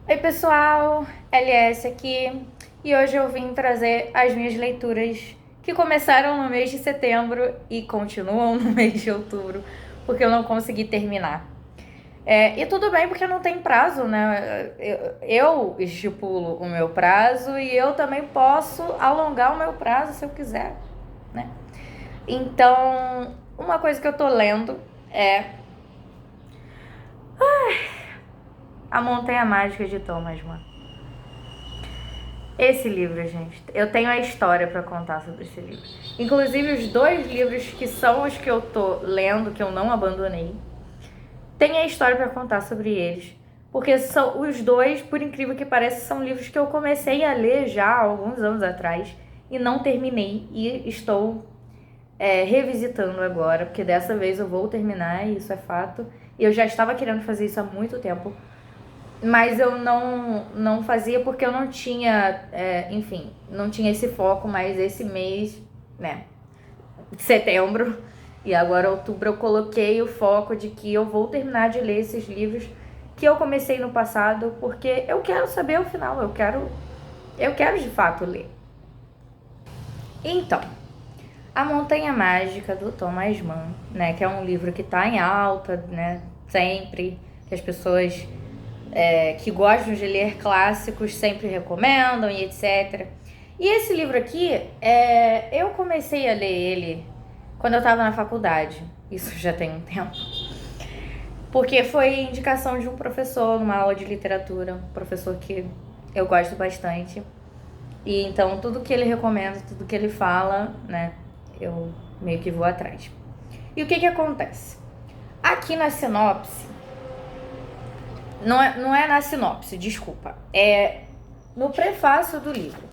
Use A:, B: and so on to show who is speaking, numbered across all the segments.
A: Oi pessoal, LS aqui e hoje eu vim trazer as minhas leituras que começaram no mês de setembro e continuam no mês de outubro, porque eu não consegui terminar. E tudo bem porque não tem prazo, né? Eu estipulo o meu prazo e eu também posso alongar o meu prazo se eu quiser, né? Então, uma coisa que eu tô lendo é A Montanha Mágica de Thomas Mann. Esse livro, gente, eu tenho a história para contar sobre esse livro. Inclusive, os dois livros que são os que eu tô lendo, que eu não abandonei, tem a história para contar sobre eles. Porque são os dois, por incrível que pareça, são livros que eu comecei a ler já há alguns anos atrás e não terminei. E estou revisitando agora, porque dessa vez eu vou terminar, e isso é fato. E eu já estava querendo fazer isso há muito tempo, mas eu não fazia porque eu não tinha, enfim, não tinha esse foco, mas esse mês, né, setembro e agora outubro, eu coloquei o foco de que eu vou terminar de ler esses livros que eu comecei no passado, porque eu quero saber o final, eu quero de fato ler. Então, A Montanha Mágica do Thomas Mann, né, que é um livro que tá em alta, né, sempre, que as pessoas que gostam de ler clássicos sempre recomendam e etc. E esse livro aqui, eu comecei a ler ele quando eu estava na faculdade. Isso já tem um tempo. Porque foi indicação de um professor numa aula de literatura, um professor que eu gosto bastante. E então tudo que ele recomenda, tudo que ele fala, né, eu meio que vou atrás. E o que acontece? Aqui na sinopse, não é na sinopse, desculpa. É no prefácio do livro.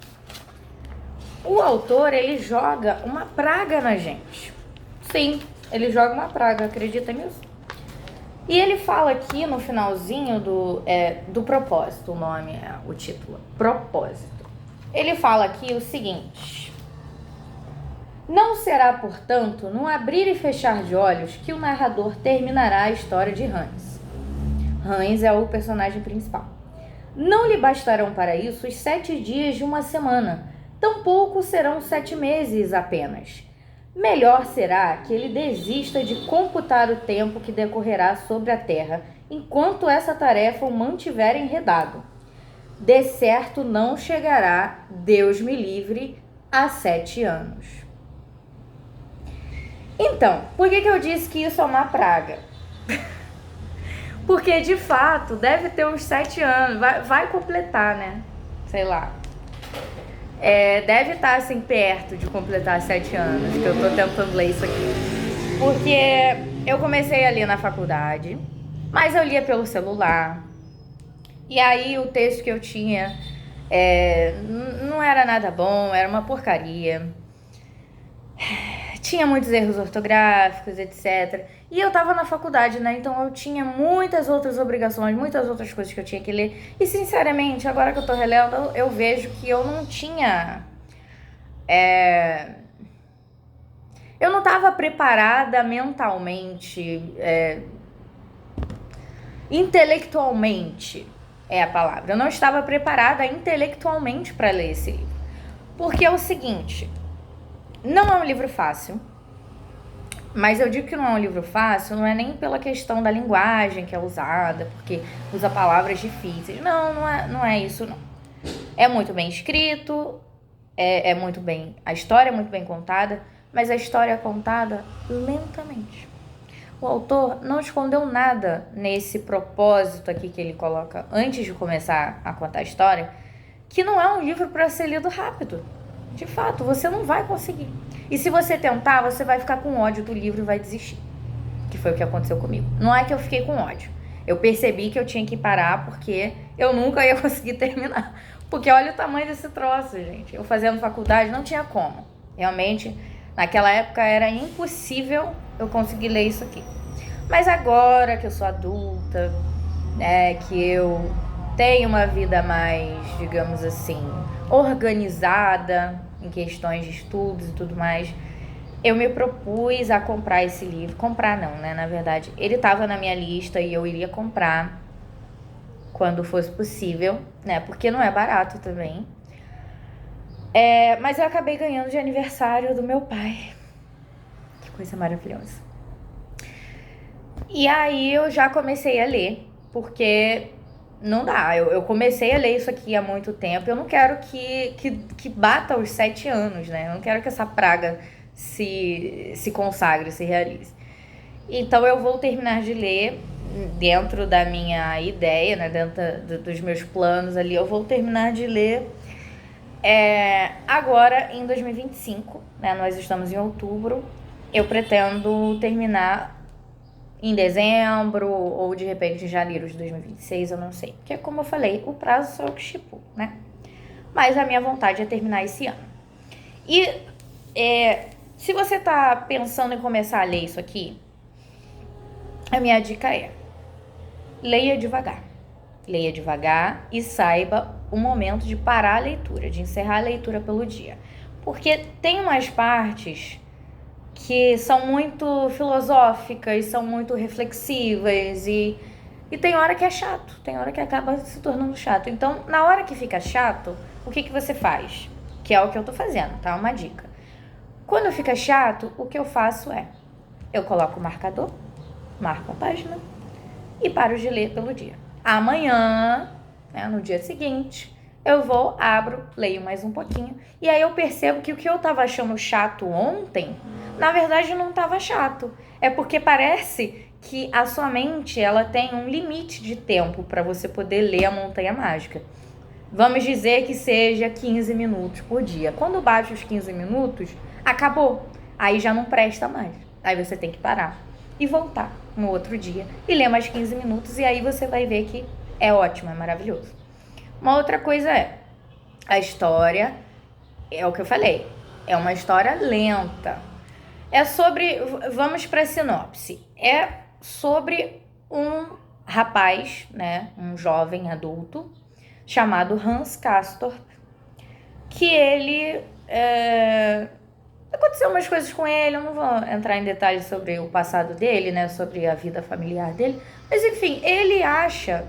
A: O autor, ele joga uma praga na gente. Sim, ele joga uma praga, acredita nisso? E ele fala aqui no finalzinho do propósito, o nome é o título, propósito. Ele fala aqui o seguinte: não será, portanto, num abrir e fechar de olhos que o narrador terminará a história de Hans. Hans é o personagem principal. Não lhe bastarão para isso os 7 dias de uma semana, tampouco serão 7 meses apenas. Melhor será que ele desista de computar o tempo que decorrerá sobre a terra, enquanto essa tarefa o mantiver enredado. De certo não chegará, Deus me livre, a 7 anos. Então, por que eu disse que isso é uma praga? Porque, de fato, deve ter uns 7 anos. Vai completar, né? Sei lá. Deve estar, assim, perto de completar 7 anos, que eu tô tentando ler isso aqui. Porque eu comecei a ler na faculdade, mas eu lia pelo celular. E aí o texto que eu tinha não era nada bom, era uma porcaria. Tinha muitos erros ortográficos, etc. E eu tava na faculdade, né? Então eu tinha muitas outras obrigações, muitas outras coisas que eu tinha que ler. E sinceramente, agora que eu tô relendo, eu vejo que eu não tinha. Eu não tava preparada mentalmente, intelectualmente é a palavra. Eu não estava preparada intelectualmente para ler esse livro. Porque é o seguinte, não é um livro fácil. Mas eu digo que não é um livro fácil, não é nem pela questão da linguagem que é usada, porque usa palavras difíceis. Não é isso, não. É muito bem escrito, é muito bem. A história é muito bem contada, mas a história é contada lentamente. O autor não escondeu nada nesse propósito aqui que ele coloca antes de começar a contar a história, que não é um livro para ser lido rápido. De fato, você não vai conseguir. E se você tentar, você vai ficar com ódio do livro e vai desistir. Que foi o que aconteceu comigo. Não é que eu fiquei com ódio. Eu percebi que eu tinha que parar porque eu nunca ia conseguir terminar. Porque olha o tamanho desse troço, gente. Eu fazendo faculdade não tinha como. Realmente, naquela época era impossível eu conseguir ler isso aqui. Mas agora que eu sou adulta, né, que eu tenho uma vida mais, digamos assim, organizada em questões de estudos e tudo mais, eu me propus a comprar esse livro. Comprar não, né? Na verdade, ele estava na minha lista e eu iria comprar quando fosse possível, né? Porque não é barato também. Mas eu acabei ganhando de aniversário do meu pai. Que coisa maravilhosa. E aí eu já comecei a ler, porque não dá. Eu comecei a ler isso aqui há muito tempo. Eu não quero que bata os 7 anos, né? Eu não quero que essa praga se consagre, se realize. Então eu vou terminar de ler dentro da minha ideia, né? Dentro dos meus planos ali. Eu vou terminar de ler agora em 2025, né? Nós estamos em outubro. Eu pretendo terminar em dezembro ou de repente em janeiro de 2026, eu não sei. Porque, como eu falei, o prazo só eu que estipulo, né? Mas a minha vontade é terminar esse ano. E se você tá pensando em começar a ler isso aqui, a minha dica é: leia devagar. Leia devagar e saiba o momento de parar a leitura, de encerrar a leitura pelo dia. Porque tem umas partes que são muito filosóficas, são muito reflexivas e tem hora que é chato, tem hora que acaba se tornando chato. Então, na hora que fica chato, o que você faz? Que é o que eu tô fazendo, tá? Uma dica. Quando fica chato, o que eu faço eu coloco o marcador, marco a página e paro de ler pelo dia. Amanhã, né, no dia seguinte, eu vou, abro, leio mais um pouquinho. E aí eu percebo que o que eu tava achando chato ontem, na verdade não tava chato. É porque parece que a sua mente, ela tem um limite de tempo para você poder ler a Montanha Mágica. Vamos dizer que seja 15 minutos por dia. Quando bate os 15 minutos, acabou. Aí já não presta mais. Aí você tem que parar e voltar no outro dia e ler mais 15 minutos, e aí você vai ver que é ótimo, é maravilhoso. Uma outra coisa a história, é o que eu falei, é uma história lenta. É sobre, vamos para a sinopse, é sobre um rapaz, né, um jovem adulto, chamado Hans Castorp, que ele aconteceu umas coisas com ele, eu não vou entrar em detalhes sobre o passado dele, né, sobre a vida familiar dele, mas enfim, ele acha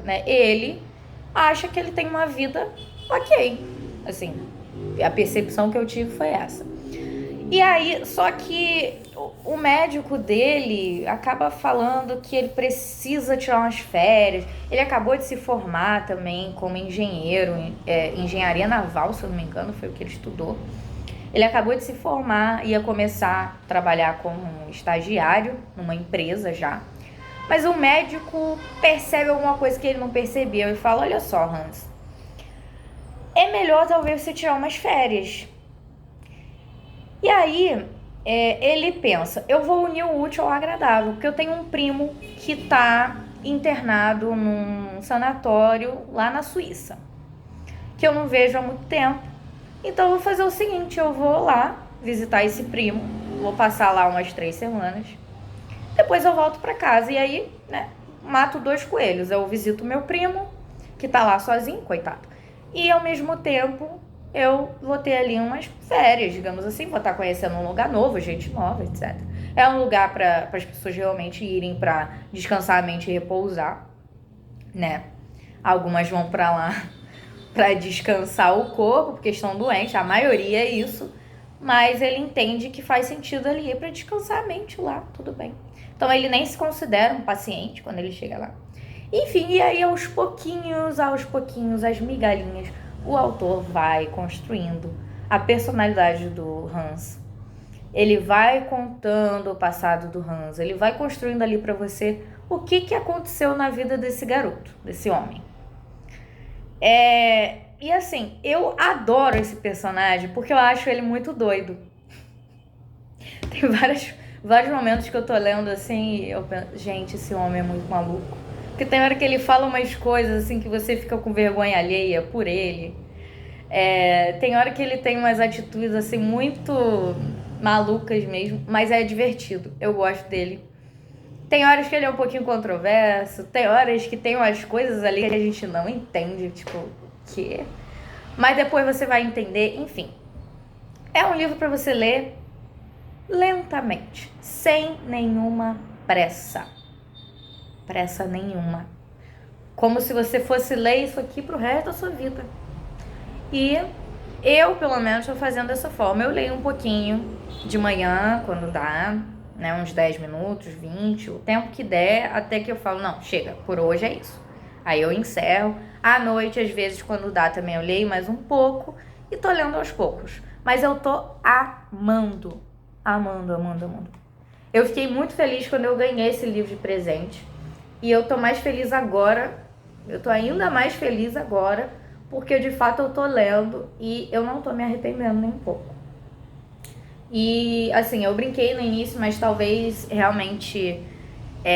A: que ele tem uma vida ok, assim, a percepção que eu tive foi essa. E aí, só que o médico dele acaba falando que ele precisa tirar umas férias. Ele acabou de se formar também como engenheiro, engenharia naval, se eu não me engano, foi o que ele estudou. Ele acabou de se formar, ia começar a trabalhar como estagiário numa empresa já. Mas o médico percebe alguma coisa que ele não percebeu e fala: olha só, Hans, é melhor talvez você tirar umas férias. E aí, ele pensa: eu vou unir o útil ao agradável, porque eu tenho um primo que tá internado num sanatório lá na Suíça, que eu não vejo há muito tempo. Então eu vou fazer o seguinte, eu vou lá visitar esse primo, vou passar lá umas 3 semanas, depois eu volto pra casa e aí, né, mato 2 coelhos. Eu visito meu primo, que tá lá sozinho, coitado, e ao mesmo tempo eu vou ter ali umas férias, digamos assim, vou estar conhecendo um lugar novo, gente nova, etc. É um lugar para as pessoas realmente irem para descansar a mente e repousar, né? Algumas vão para lá para descansar o corpo, porque estão doentes, a maioria é isso, mas ele entende que faz sentido ali ir para descansar a mente lá, tudo bem. Então ele nem se considera um paciente quando ele chega lá. Enfim, e aí aos pouquinhos, as migalhinhas, o autor vai construindo a personalidade do Hans. Ele vai contando o passado do Hans, ele vai construindo ali para você o que aconteceu na vida desse garoto, desse homem. E assim, eu adoro esse personagem porque eu acho ele muito doido. Tem vários momentos que eu tô lendo assim e eu penso: gente, esse homem é muito maluco. Porque tem hora que ele fala umas coisas assim que você fica com vergonha alheia por ele. Tem hora que ele tem umas atitudes assim muito malucas mesmo, mas é divertido, eu gosto dele. Tem horas que ele é um pouquinho controverso, tem horas que tem umas coisas ali que a gente não entende, tipo, o quê? Mas depois você vai entender, enfim. É um livro para você ler lentamente, sem nenhuma pressa. Pressa nenhuma. como se você fosse ler isso aqui pro resto da sua vida. E eu, pelo menos, estou fazendo dessa forma. Eu leio um pouquinho de manhã, quando dá, né, uns 10 minutos, 20, o tempo que der, até que eu falo, não, chega, por hoje é isso. Aí eu encerro. À noite, às vezes, quando dá também, eu leio mais um pouco e tô lendo aos poucos. Mas eu tô amando, amando, amando, amando. Eu fiquei muito feliz quando eu ganhei esse livro de presente. E eu tô mais feliz agora, eu tô ainda mais feliz agora, porque de fato eu tô lendo e eu não tô me arrependendo nem um pouco. E assim, eu brinquei no início, mas talvez realmente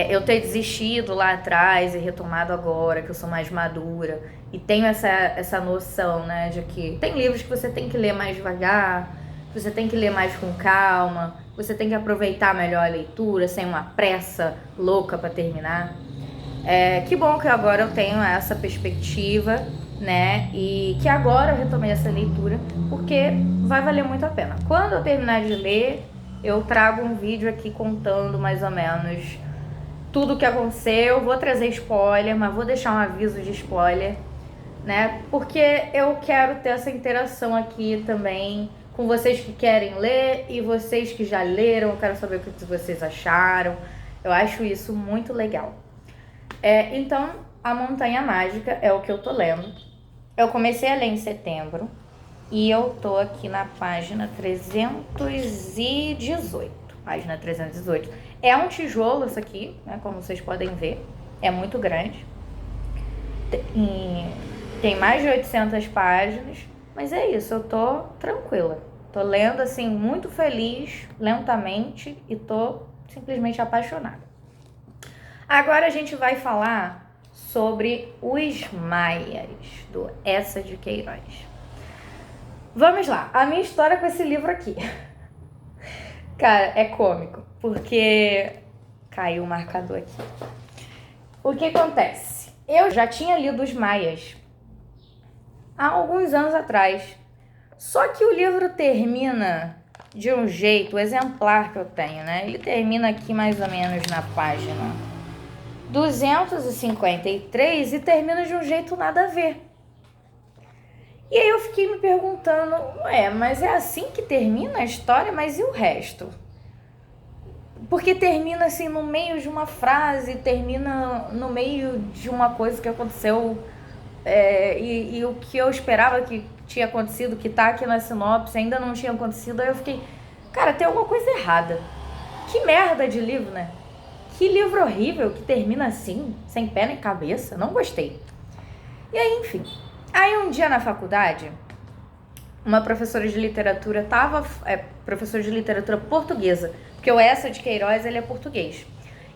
A: eu ter desistido lá atrás e retomado agora, que eu sou mais madura e tenho essa noção, né, de que tem livros que você tem que ler mais devagar, que você tem que ler mais com calma, você tem que aproveitar melhor a leitura, sem uma pressa louca para terminar. Que bom que agora eu tenho essa perspectiva, né, e que agora eu retomei essa leitura, porque vai valer muito a pena. Quando eu terminar de ler, eu trago um vídeo aqui contando mais ou menos tudo o que aconteceu. Vou trazer spoiler, mas vou deixar um aviso de spoiler, né? Porque eu quero ter essa interação aqui também com vocês que querem ler e vocês que já leram. Eu quero saber o que vocês acharam. Eu acho isso muito legal. Então, A Montanha Mágica é o que eu tô lendo. Eu comecei a ler em setembro e eu tô aqui na página 318. Página 318. É um tijolo isso aqui, né, como vocês podem ver. É muito grande. Tem mais de 800 páginas. Mas é isso, eu tô tranquila. Tô lendo assim, muito feliz, lentamente, e tô simplesmente apaixonada. Agora a gente vai falar sobre Os Maias, do Eça de Queiroz. Vamos lá, a minha história com esse livro aqui. Cara, é cômico, porque caiu o marcador aqui. O que acontece? Eu já tinha lido Os Maias há alguns anos atrás. Só que o livro termina de um jeito, o exemplar que eu tenho, né? Ele termina aqui mais ou menos na página 253 e termina de um jeito nada a ver. E aí eu fiquei me perguntando, mas é assim que termina a história? Mas e o resto? Porque termina assim no meio de uma frase, termina no meio de uma coisa que aconteceu, e o que eu esperava que tinha acontecido, que tá aqui na sinopse, ainda não tinha acontecido. Aí eu fiquei, cara, tem alguma coisa errada. Que merda de livro, né? Que livro horrível que termina assim, sem pé nem cabeça. Não gostei. E aí, enfim. Aí um dia na faculdade, uma professora de literatura professora de literatura portuguesa, porque o Eça de Queiroz, ele é português.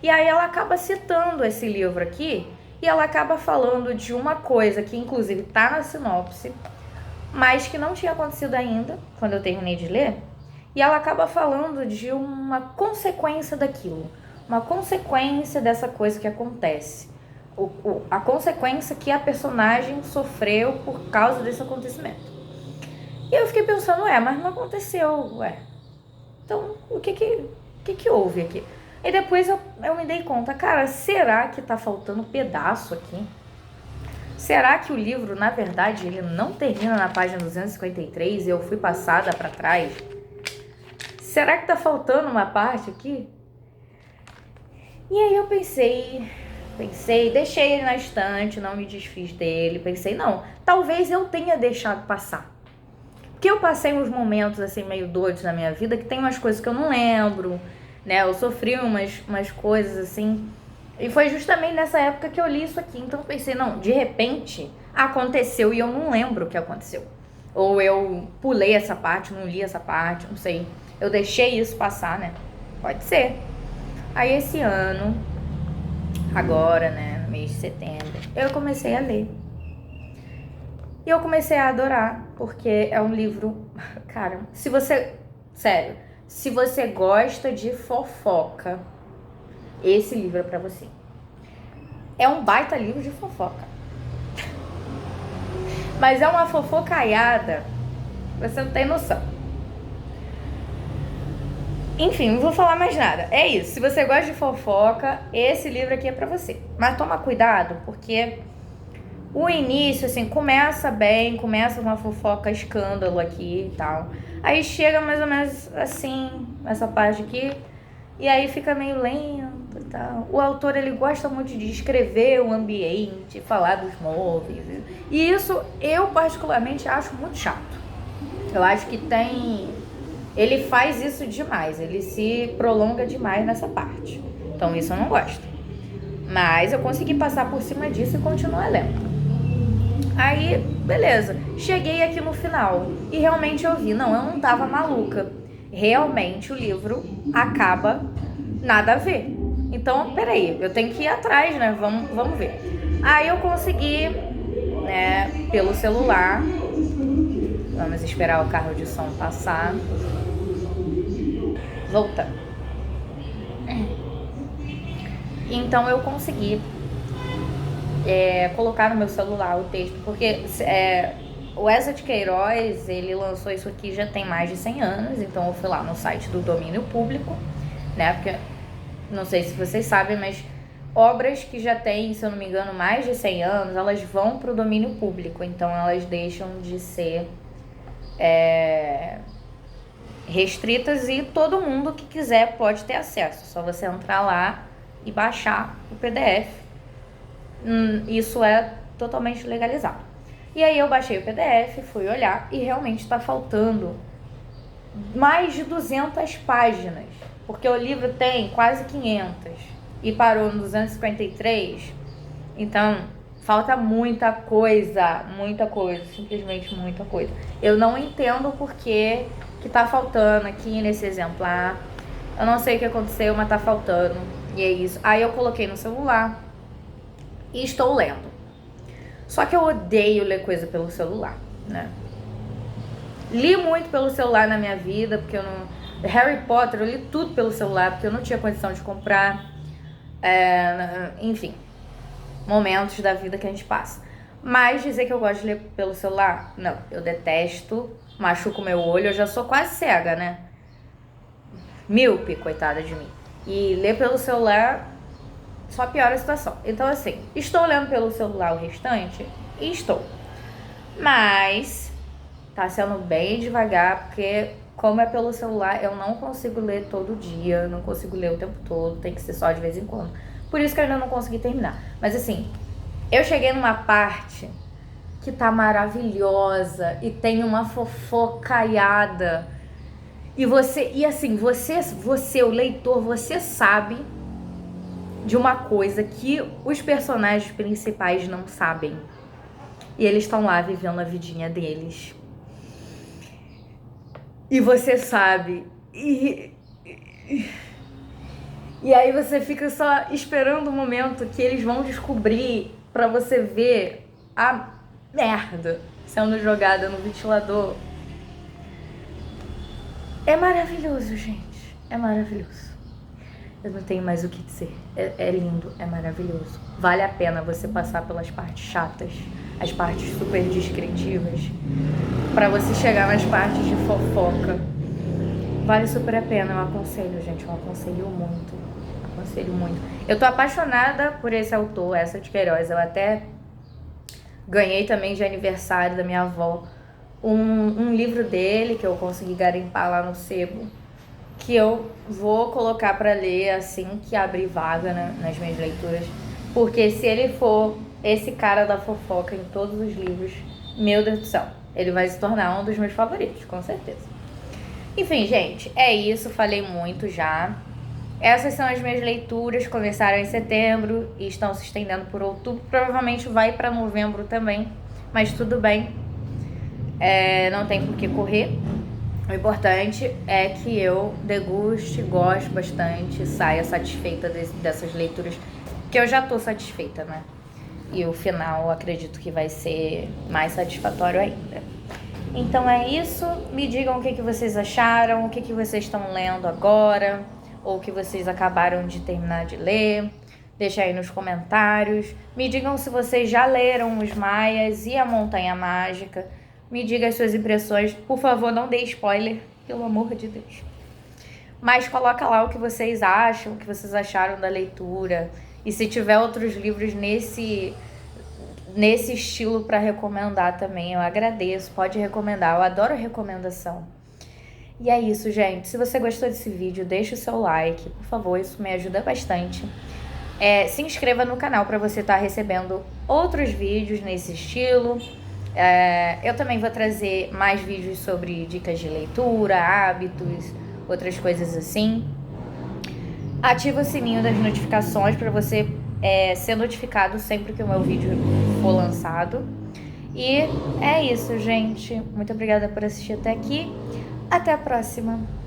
A: E aí ela acaba citando esse livro aqui, e ela acaba falando de uma coisa que inclusive tá na sinopse, mas que não tinha acontecido ainda, quando eu terminei de ler. E ela acaba falando de uma consequência daquilo, uma consequência dessa coisa que acontece, a consequência que a personagem sofreu por causa desse acontecimento. E eu fiquei pensando, mas não aconteceu, então o que houve aqui? E depois eu me dei conta, cara, será que tá faltando pedaço aqui? Será que o livro, na verdade, ele não termina na página 253 e eu fui passada para trás? Será que tá faltando uma parte aqui? E aí eu pensei, deixei ele na estante, não me desfiz dele. Pensei, não, talvez eu tenha deixado passar. Porque eu passei uns momentos assim meio doidos na minha vida, que tem umas coisas que eu não lembro, né? Eu sofri umas coisas assim. E foi justamente nessa época que eu li isso aqui. Então eu pensei, não, de repente aconteceu e eu não lembro o que aconteceu. Ou eu pulei essa parte, não li essa parte, não sei. Eu deixei isso passar, né? Pode ser. Aí esse ano, agora, né, no mês de setembro, eu comecei a ler. E eu comecei a adorar, porque é um livro, cara, se você gosta de fofoca, esse livro é pra você. É um baita livro de fofoca. Mas é uma fofocaiada, você não tem noção. Enfim, não vou falar mais nada. É isso. Se você gosta de fofoca, esse livro aqui é pra você. Mas toma cuidado, porque o início, assim, começa bem, começa uma fofoca escândalo aqui e tal. Aí chega mais ou menos assim, essa parte aqui, e aí fica meio lento e tal. O autor, ele gosta muito de descrever o ambiente, falar dos móveis. E isso, eu particularmente acho muito chato. Eu acho que ele faz isso demais, ele se prolonga demais nessa parte. Então isso eu não gosto. Mas eu consegui passar por cima disso e continuar lendo. Aí, beleza. Cheguei aqui no final e realmente eu vi, não, eu não tava maluca. Realmente o livro acaba nada a ver. Então, peraí, eu tenho que ir atrás, né? Vamos ver. Aí eu consegui, né, pelo celular. Vamos esperar o carro de som passar. Voltando. Então eu consegui colocar no meu celular o texto, porque o Essa de Queiroz, ele lançou isso aqui já tem mais de 100 anos, então eu fui lá no site do domínio público, né, porque não sei se vocês sabem, mas obras que já têm, se eu não me engano, mais de 100 anos, elas vão para o domínio público, então elas deixam de ser restritas e todo mundo que quiser pode ter acesso, só você entrar lá e baixar o PDF. Isso é totalmente legalizado. E aí eu baixei o PDF, fui olhar e realmente está faltando mais de 200 páginas, porque o livro tem quase 500 e parou no 253, então falta muita coisa, simplesmente muita coisa. Eu não entendo por que tá faltando aqui nesse exemplar, eu não sei o que aconteceu, mas tá faltando, e é isso. Aí eu coloquei no celular e estou lendo. Só que eu odeio ler coisa pelo celular, né? Li muito pelo celular na minha vida, porque eu não... Harry Potter, eu li tudo pelo celular, porque eu não tinha condição de comprar. Enfim, momentos da vida que a gente passa. Mas dizer que eu gosto de ler pelo celular, não. Eu detesto, machuco meu olho, eu já sou quase cega, né? Míope, coitada de mim. E ler pelo celular só piora a situação. Então, assim, estou lendo pelo celular o restante? Estou. Mas tá sendo bem devagar, porque como é pelo celular, eu não consigo ler todo dia, não consigo ler o tempo todo, tem que ser só de vez em quando. Por isso que eu ainda não consegui terminar. Mas assim, eu cheguei numa parte que tá maravilhosa e tem uma fofocaiada. E assim, você, o leitor, você sabe de uma coisa que os personagens principais não sabem. E eles estão lá vivendo a vidinha deles. E você sabe. E aí você fica só esperando o momento que eles vão descobrir pra você ver a merda sendo jogada no ventilador. É maravilhoso, gente. É maravilhoso. Eu não tenho mais o que dizer. É lindo, é maravilhoso. Vale a pena você passar pelas partes chatas, as partes super descritivas, pra você chegar nas partes de fofoca. Vale super a pena, eu aconselho, gente. Eu aconselho muito. Aconselho muito. Eu tô apaixonada por esse autor, Essa de Queiroz. Eu até ganhei também de aniversário da minha avó um livro dele que eu consegui garimpar lá no sebo, que eu vou colocar pra ler assim que abrir vaga, né, nas minhas leituras. Porque se ele for esse cara da fofoca em todos os livros, meu Deus do céu, ele vai se tornar um dos meus favoritos, com certeza. Enfim, gente, é isso, falei muito já. Essas são as minhas leituras, começaram em setembro e estão se estendendo por outubro. Provavelmente vai para novembro também, mas tudo bem, não tem por que correr. O importante é que eu deguste, goste bastante, saia satisfeita dessas leituras, que eu já tô satisfeita, né? E o final, acredito que vai ser mais satisfatório ainda. Então é isso, me digam o que vocês acharam, o que vocês estão lendo agora, ou o que vocês acabaram de terminar de ler. Deixa aí nos comentários. Me digam se vocês já leram Os Maias e A Montanha Mágica. Me diga as suas impressões. Por favor, não dê spoiler, pelo amor de Deus. Mas coloca lá o que vocês acham, o que vocês acharam da leitura. E se tiver outros livros nesse estilo para recomendar também, eu agradeço. Pode recomendar, eu adoro recomendação. E é isso, gente. Se você gostou desse vídeo, deixa o seu like, por favor, isso me ajuda bastante. Se inscreva no canal para você estar recebendo outros vídeos nesse estilo. Eu também vou trazer mais vídeos sobre dicas de leitura, hábitos, outras coisas assim. Ativa o sininho das notificações para você ser notificado sempre que o meu vídeo for lançado. E é isso, gente. Muito obrigada por assistir até aqui. Até a próxima!